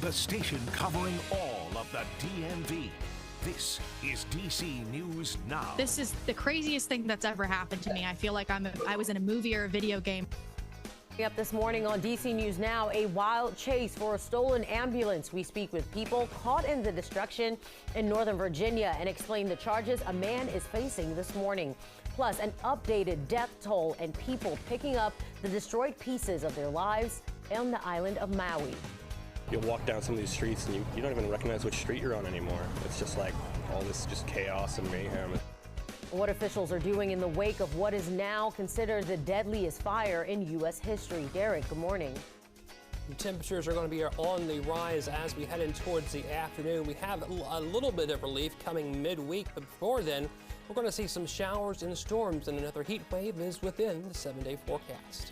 the station covering all of the DMV. This is DC News Now. This is the craziest thing that's ever happened to me. I feel like I was in a movie or a video game. Up this morning on DC News Now, a wild chase for a stolen ambulance. We speak with people caught in the destruction in Northern Virginia and explain the charges a man is facing this morning. Plus, an updated death toll and people picking up the destroyed pieces of their lives on the island of Maui. You'll walk down some of these streets and you don't even recognize which street you're on anymore. It's just like all this just chaos and mayhem. What officials are doing in the wake of what is now considered the deadliest fire in U.S. history. Derek, good morning. The temperatures are going to be on the rise as we head in towards the afternoon. We have a little bit of relief coming midweek, but before then, we're going to see some showers and storms, and another heat wave is within the 7-day forecast.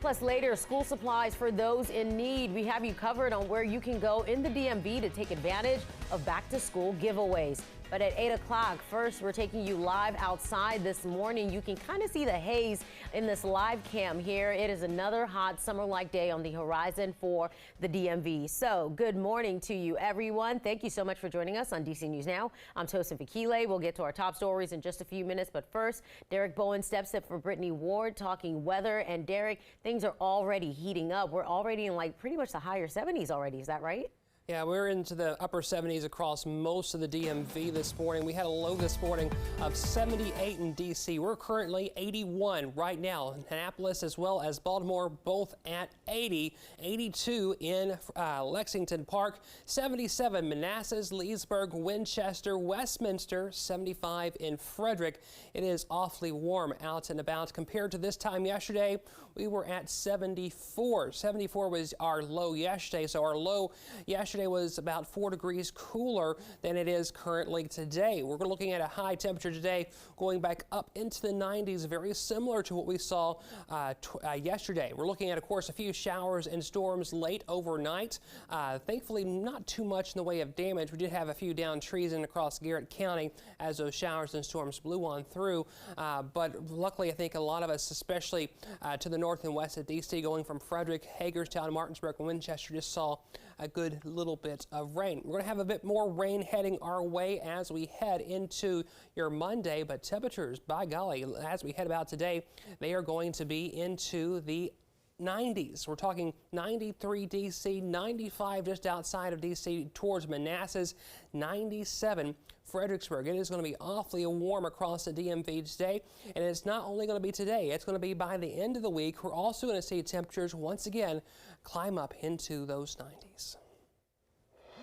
Plus later, school supplies for those in need. We have you covered on where you can go in the DMV to take advantage of back-to-school giveaways. But at 8 o'clock, first, we're taking you live outside this morning. You can kind of see the haze in this live cam here. It is another hot summer-like day on the horizon for the DMV. So good morning to you, everyone. Thank you so much for joining us on DC News Now. I'm Tosin Fakile. We'll get to our top stories in just a few minutes. But first, Derek Bowen steps in for Brittany Ward talking weather. And Derek, things are already heating up. We're already in like pretty much the higher 70s already. Is that right? Yeah, we're into the upper 70s across most of the DMV this morning. We had a low this morning of 78 in D.C. We're currently 81 right now. Annapolis as well as Baltimore both at 80, 82 in Lexington Park, 77 Manassas, Leesburg, Winchester, Westminster, 75 in Frederick. It is awfully warm out and about. Compared to this time yesterday, we were at 74. 74 was our low yesterday, so our low yesterday was about 4 degrees cooler than it is currently today. We're looking at a high temperature today going back up into the 90s, very similar to what we saw yesterday. We're looking at, of course, a few showers and storms late overnight. Thankfully, not too much in the way of damage. We did have a few downed trees in across Garrett County as those showers and storms blew on through. But luckily, I think a lot of us, especially to the north and west of D.C., going from Frederick, Hagerstown, Martinsburg, and Winchester, just saw a good little bit of rain. We're going to have a bit more rain heading our way as we head into your Monday, but temperatures, by golly, as we head about today, they are going to be into the 90s. We're talking 93 D.C., 95 just outside of D.C. towards Manassas, 97 Fredericksburg. It is going to be awfully warm across the DMV today, and it's not only going to be today, it's going to be by the end of the week. We're also going to see temperatures once again climb up into those 90s.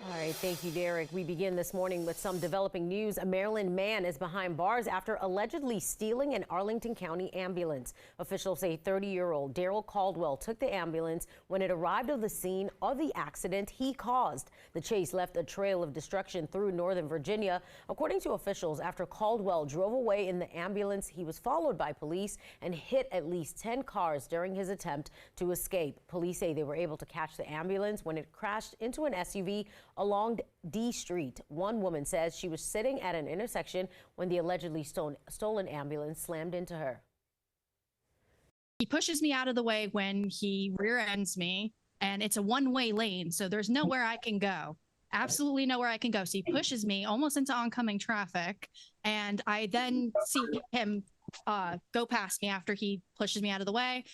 All right, thank you, Derek. We begin this morning with some developing news. A Maryland man is behind bars after allegedly stealing an Arlington County ambulance. Officials say 30-year-old Daryl Caldwell took the ambulance when it arrived on the scene of the accident he caused. The chase left a trail of destruction through Northern Virginia. According to officials, after Caldwell drove away in the ambulance, he was followed by police and hit at least 10 cars during his attempt to escape. Police say they were able to catch the ambulance when it crashed into an SUV along D Street. One woman says she was sitting at an intersection when the allegedly stolen ambulance slammed into her. He pushes me out of the way when he rear ends me, and it's a one-way lane, so there's nowhere I can go. Absolutely nowhere I can go. So he pushes me almost into oncoming traffic, and I then see him go past me after he pushes me out of the way.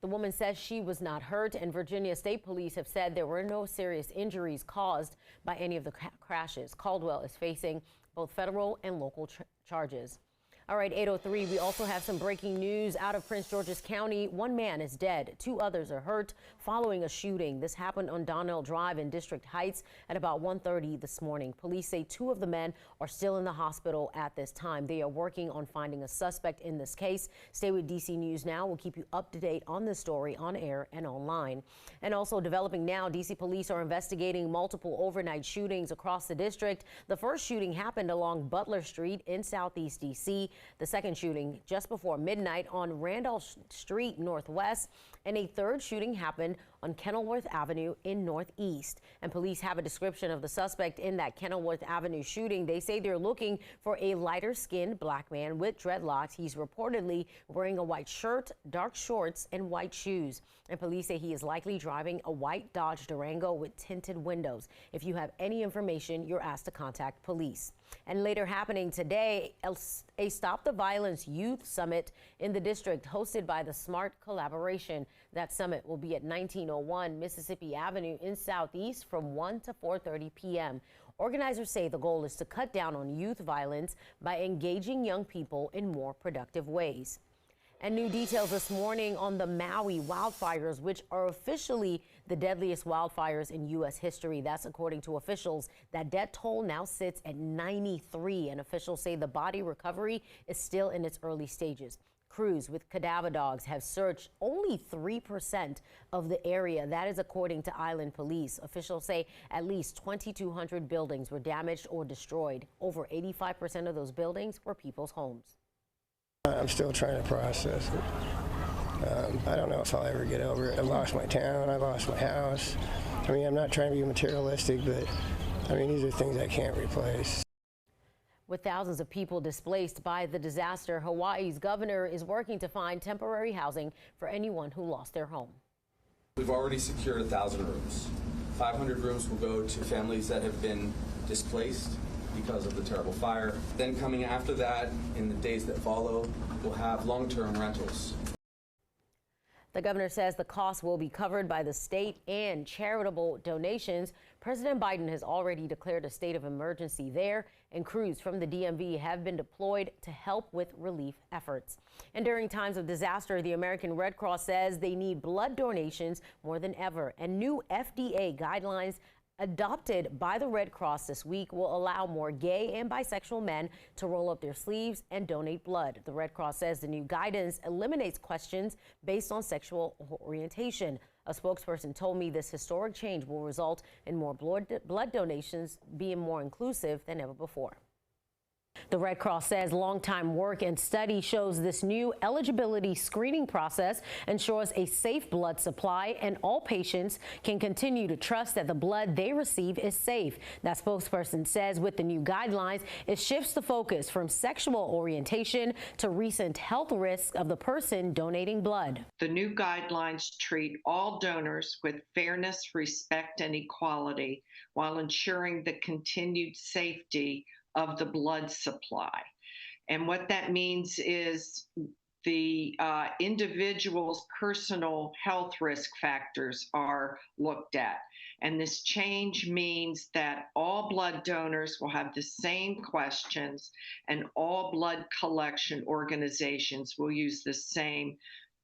The woman says she was not hurt, and Virginia State Police have said there were no serious injuries caused by any of the crashes. Caldwell is facing both federal and local charges. All right, 8:03, we also have some breaking news out of Prince George's County. One man is dead. 2 others are hurt following a shooting. This happened on Donnell Drive in District Heights at about 1:30 this morning. Police say 2 of the men are still in the hospital at this time. They are working on finding a suspect in this case. Stay with DC News Now. We'll keep you up to date on this story on air and online. And also developing now, DC police are investigating multiple overnight shootings across the district. The first shooting happened along Butler Street in Southeast DC. The second shooting just before midnight on Randolph Street Northwest. And a third shooting happened on Kenilworth Avenue in Northeast. And police have a description of the suspect in that Kenilworth Avenue shooting. They say they're looking for a lighter-skinned black man with dreadlocks. He's reportedly wearing a white shirt, dark shorts, and white shoes. And police say he is likely driving a white Dodge Durango with tinted windows. If you have any information, you're asked to contact police. And later happening today, a Stop the Violence Youth Summit in the district hosted by the SMART Collaboration. That summit will be at 1901 Mississippi Avenue in Southeast from 1 to 4:30 p.m. Organizers say the goal is to cut down on youth violence by engaging young people in more productive ways. And new details this morning on the Maui wildfires, which are officially the deadliest wildfires in U.S. history. That's according to officials. That death toll now sits at 93, and officials say the body recovery is still in its early stages. Crews with cadaver dogs have searched only 3% of the area. That is according to island police. Officials say at least 2,200 buildings were damaged or destroyed. Over 85% of those buildings were people's homes. I'm still trying to process it. I don't know if I'll ever get over it. I lost my town, I lost my house. I mean, I'm not trying to be materialistic, but I mean, these are things I can't replace. With thousands of people displaced by the disaster, Hawaii's governor is working to find temporary housing for anyone who lost their home. We've already secured 1,000 rooms. 500 rooms will go to families that have been displaced because of the terrible fire. Then coming after that, in the days that follow, we'll have long-term rentals. The governor says the cost will be covered by the state and charitable donations. President Biden has already declared a state of emergency there, and crews from the DMV have been deployed to help with relief efforts. And during times of disaster, the American Red Cross says they need blood donations more than ever, and new FDA guidelines adopted by the Red Cross this week will allow more gay and bisexual men to roll up their sleeves and donate blood. The Red Cross says the new guidance eliminates questions based on sexual orientation. A spokesperson told me this historic change will result in more blood donations being more inclusive than ever before. The Red Cross says longtime work and study shows this new eligibility screening process ensures a safe blood supply, and all patients can continue to trust that the blood they receive is safe. That spokesperson says with the new guidelines, it shifts the focus from sexual orientation to recent health risks of the person donating blood. The new guidelines treat all donors with fairness, respect, and equality while ensuring the continued safety of the blood supply. And what that means is the individual's personal health risk factors are looked at. And this change means that all blood donors will have the same questions, and all blood collection organizations will use the same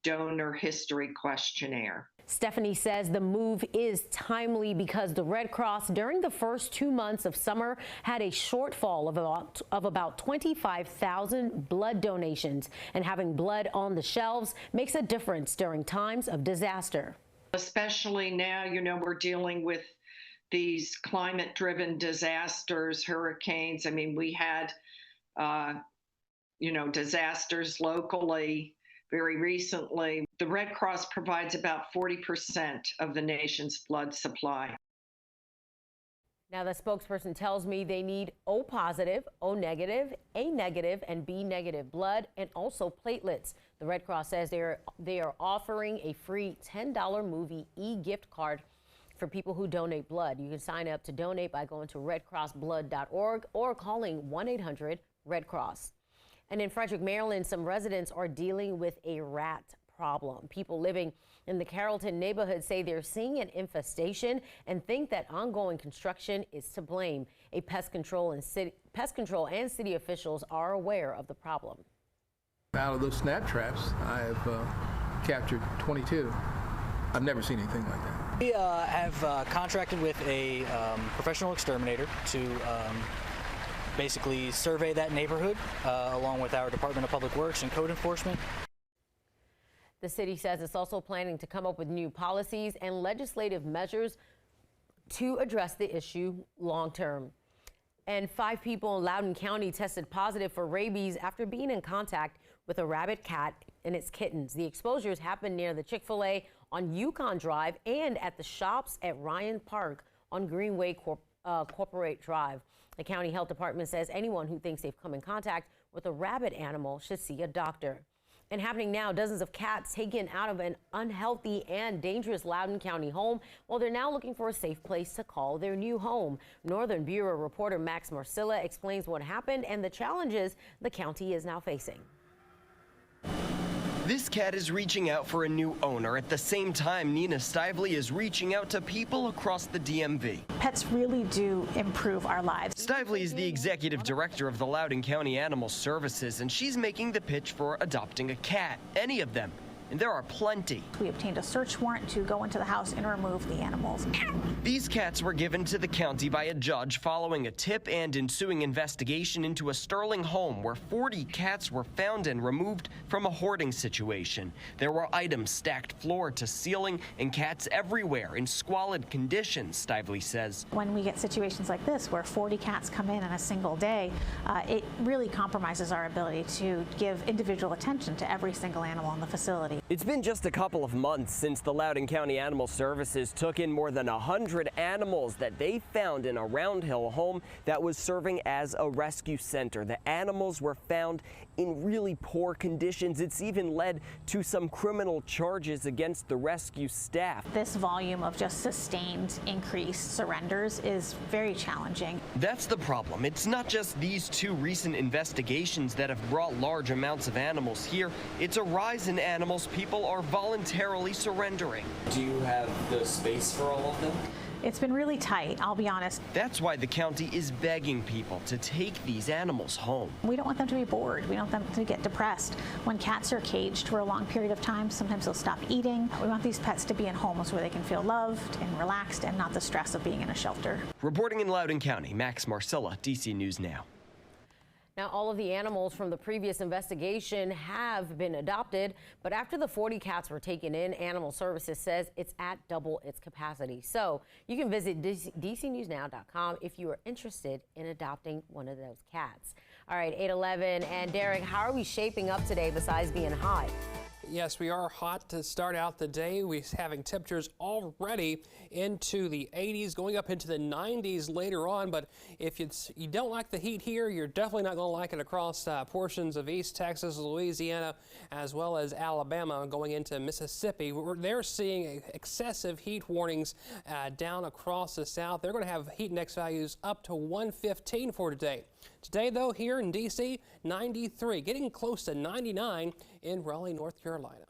donor history questionnaire. Stephanie says the move is timely because the Red Cross during the first 2 months of summer had a shortfall of about 25,000 blood donations, and having blood on the shelves makes a difference during times of disaster. Especially now, we're dealing with these climate-driven disasters, hurricanes. I mean, we had, disasters locally very recently. The Red Cross provides about 40% of the nation's blood supply. Now, the spokesperson tells me they need O positive, O negative, A negative, and B negative blood, and also platelets. The Red Cross says they are offering a free $10 movie e-gift card for people who donate blood. You can sign up to donate by going to redcrossblood.org or calling 1-800-RED-CROSS. And in Frederick, Maryland, some residents are dealing with a rat problem. People living in the Carrollton neighborhood say they're seeing an infestation and think that ongoing construction is to blame. Pest control and city officials are aware of the problem. Out of those snap traps, I have captured 22. I've never seen anything like that. We have contracted with a professional exterminator to basically survey that neighborhood along with our Department of Public Works and Code Enforcement. The city says it's also planning to come up with new policies and legislative measures to address the issue long term. And 5 people in Loudoun County tested positive for rabies after being in contact with a rabid cat and its kittens. The exposures happened near the Chick-fil-A on Yukon Drive and at the shops at Ryan Park on Greenway Corporate Drive. The county health department says anyone who thinks they've come in contact with a rabid animal should see a doctor. And happening now, dozens of cats taken out of an unhealthy and dangerous Loudoun County home. Well, they're now looking for a safe place to call their new home. Northern Bureau reporter Max Marcilla explains what happened and the challenges the county is now facing. This cat is reaching out for a new owner. At the same time, Nina Stively is reaching out to people across the DMV. Pets really do improve our lives. Stively is the executive director of the Loudoun County Animal Services, and she's making the pitch for adopting a cat, any of them. And there are plenty. We obtained a search warrant to go into the house and remove the animals. These cats were given to the county by a judge following a tip and ensuing investigation into a Sterling home where 40 cats were found and removed from a hoarding situation. There were items stacked floor to ceiling and cats everywhere in squalid conditions, Stively says. When we get situations like this where 40 cats come in a single day, it really compromises our ability to give individual attention to every single animal in the facility. It's been just a couple of months since the Loudoun County Animal Services took in more than 100 animals that they found in a Round Hill home that was serving as a rescue center. The animals were found in really poor conditions. It's even led to some criminal charges against the rescue staff. This volume of just sustained increased surrenders is very challenging. That's the problem. It's not just these two recent investigations that have brought large amounts of animals here. It's a rise in animals people are voluntarily surrendering. Do you have the space for all of them? It's been really tight, I'll be honest. That's why the county is begging people to take these animals home. We don't want them to be bored. We don't want them to get depressed. When cats are caged for a long period of time, sometimes they'll stop eating. We want these pets to be in homes where they can feel loved and relaxed and not the stress of being in a shelter. Reporting in Loudoun County, Max Marcilla, DC News Now. Now, all of the animals from the previous investigation have been adopted, but after the 40 cats were taken in, Animal Services says it's at double its capacity. So you can visit DCNewsNow.com if you are interested in adopting one of those cats. All right, 8:11, and Derek, how are we shaping up today besides being hot? Yes, we are hot to start out the day. We're having temperatures already into the 80s, going up into the 90s later on. But if you don't like the heat here, you're definitely not going to like it across portions of East Texas, Louisiana, as well as Alabama, going into Mississippi. They're seeing excessive heat warnings down across the south. They're going to have heat index values up to 115 for today. Today, though, here in D.C., 93, getting close to 99 in Raleigh, North Carolina.